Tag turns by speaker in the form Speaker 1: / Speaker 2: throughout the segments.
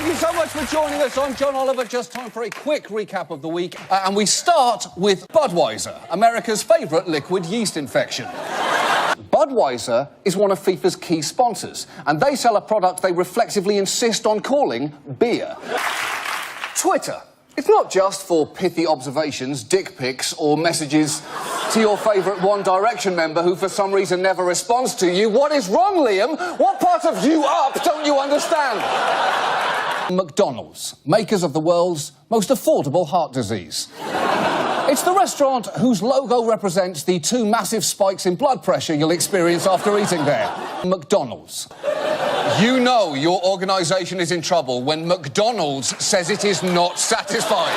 Speaker 1: Thank you so much for joining us. I'm John Oliver. Just time for a quick recap of the week. And we start with Budweiser, America's favourite liquid yeast infection. Budweiser is one of FIFA's key sponsors, and they sell a product they reflexively insist on calling beer. Twitter. It's not just for pithy observations, dick pics, or messages to your favourite One Direction member who for some reason never responds to you. What is wrong, Liam? What part of you up don't you understand? McDonald's, makers of the world's most affordable heart disease. It's the restaurant whose logo represents the 2 massive spikes in blood pressure you'll experience after eating there. McDonald's. You know your organisation is in trouble when McDonald's says it is not satisfied.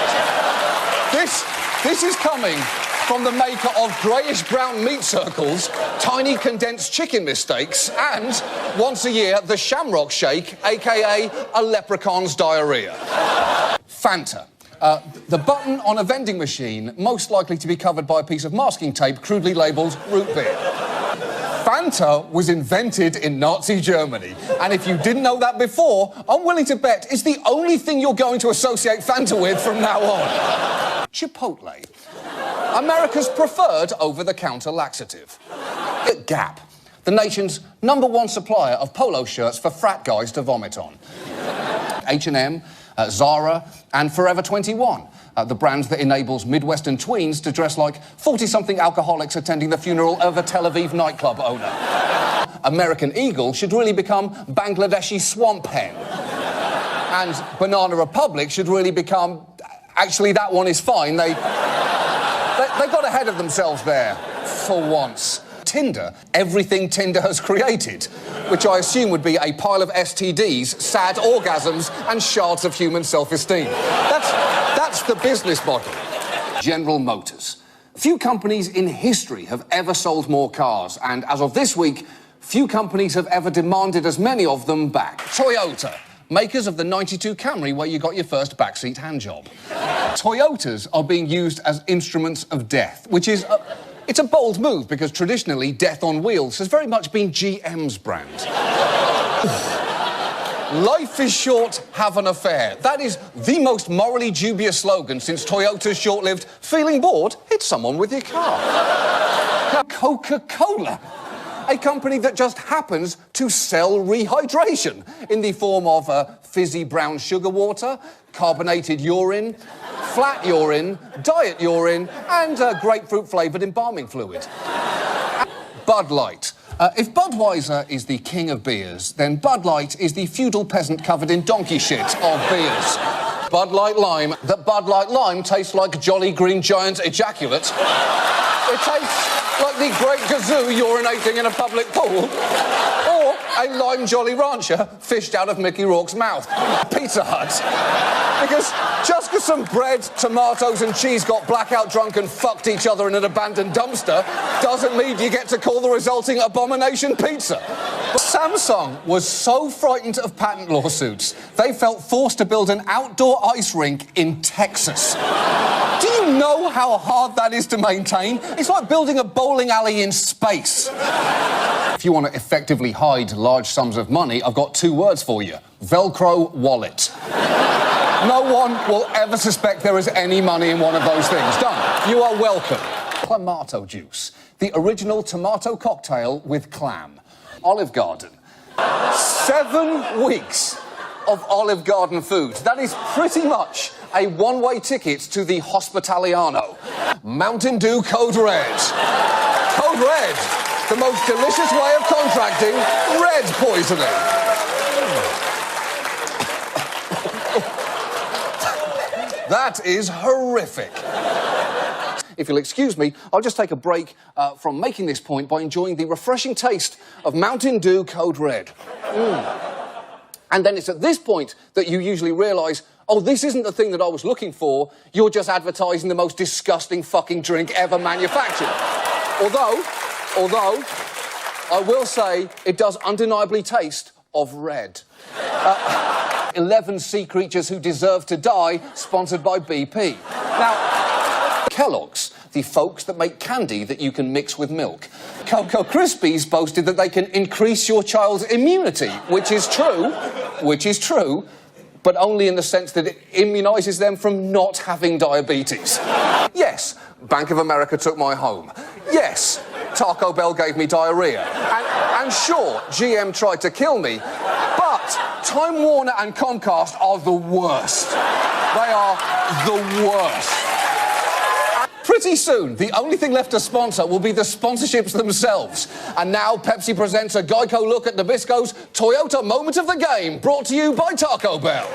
Speaker 1: This is coming from the maker of greyish-brown meat circles, tiny condensed chicken mistakes, and, once a year, the Shamrock Shake, a.k.a. a leprechaun's diarrhoea. Fanta. The button on a vending machine most likely to be covered by a piece of masking tape crudely labelled root beer. Fanta was invented in Nazi Germany, and if you didn't know that before, I'm willing to bet it's the only thing you're going to associate Fanta with from now on. Chipotle. America's preferred over-the-counter laxative. Gap. The nation's #1 supplier of polo shirts for frat guys to vomit on. H&M, Zara, and Forever 21, the brand that enables Midwestern tweens to dress like 40-something alcoholics attending the funeral of a Tel Aviv nightclub owner. American Eagle should really become Bangladeshi Swamp Hen. And Banana Republic should really become... Actually, that one is fine. They got ahead of themselves there, for once. Tinder, everything Tinder has created, which I assume would be a pile of STDs, sad orgasms, and shards of human self-esteem. That's the business model. General Motors. Few companies in history have ever sold more cars, and as of this week, few companies have ever demanded as many of them back. Toyota. Makers of the '92 Camry where you got your first backseat handjob. Toyotas are being used as instruments of death, which is... It's a bold move because traditionally Death on Wheels has very much been GM's brand. Life is short, have an affair. That is the most morally dubious slogan since Toyota's short-lived feeling bored, hit someone with your car. Coca-Cola. A company that just happens to sell rehydration in the form of fizzy brown sugar water, carbonated urine, flat urine, diet urine, and grapefruit-flavoured embalming fluid. Bud Light. If Budweiser is the king of beers, then Bud Light is the feudal peasant covered in donkey shit of beers. Bud Light Lime. That Bud Light Lime tastes like Jolly Green Giant ejaculate. It tastes like the Great Gazoo urinating in a public pool. Or a Lime Jolly Rancher fished out of Mickey Rourke's mouth. Pizza Hut. Because just because some bread, tomatoes and cheese got blackout drunk and fucked each other in an abandoned dumpster doesn't mean you get to call the resulting abomination pizza. But Samsung was so frightened of patent lawsuits, they felt forced to build an outdoor ice rink in Texas. Do you know how hard that is to maintain? It's like building a bowling alley in space. If you want to effectively hide large sums of money, I've got 2 words for you. Velcro wallet. No one will ever suspect there is any money in one of those things. Done. You are welcome. Clamato juice. The original tomato cocktail with clam. Olive Garden. 7 weeks of Olive Garden food. That is pretty much a one-way ticket to the Hospitaliano. Mountain Dew Code Red. Code Red. The most delicious way of contracting red poisoning. That is horrific. If you'll excuse me, I'll just take a break from making this point by enjoying the refreshing taste of Mountain Dew Code Red. And then it's at this point that you usually realise, oh, this isn't the thing that I was looking for. You're just advertising the most disgusting fucking drink ever manufactured. Although, I will say it does undeniably taste of red. 11 sea creatures who deserve to die, sponsored by BP. Now, Kellogg's, the folks that make candy that you can mix with milk. Cocoa Krispies boasted that they can increase your child's immunity, which is true, but only in the sense that it immunises them from not having diabetes. Yes, Bank of America took my home. Yes, Taco Bell gave me diarrhea. And sure, GM tried to kill me, but Time Warner and Comcast are the worst. They are the worst. Pretty soon, the only thing left to sponsor will be the sponsorships themselves. And now, Pepsi presents a Geico look at Nabisco's Toyota Moment of the Game, brought to you by Taco Bell.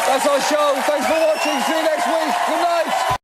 Speaker 1: That's our show. Thanks for watching. See you next week. Good night.